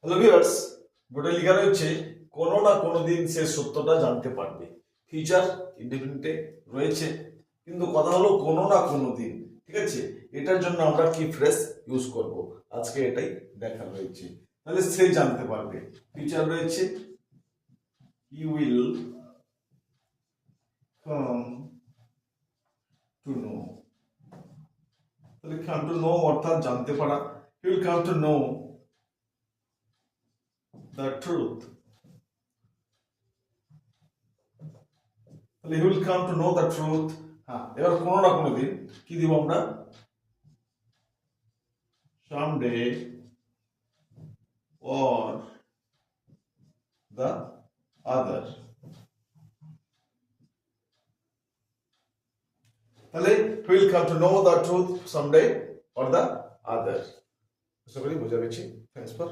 Hello viewers, বোর্ডে লেখা রয়েছে কোনো না কোনো দিন সে সত্যটা জানতে পারবে। ফিউচার ইনডেফিনিটে রয়েছে, কিন্তু কথা হলো কোনো না কোনো দিন। ঠিক আছে, এটার জন্য আমরা কি ফ্রেজ ইউজ করব, আজকে এটাই দেখা রয়েছে। তাহলে সে জানতে পারবে, ফিউচার রয়েছে he will come to know. তাহলে কাম টু নো অর্থাৎ জানতে পারা। He will come to know the truth. তাহলে he will come to know the truth। হ্যাঁ, এবার কোনো না কোনো দিন কি দিব আমরা, someday or the other। তাহলে he will come to know the truth someday or the other। আশা করি বোঝা গেছে। Thanks for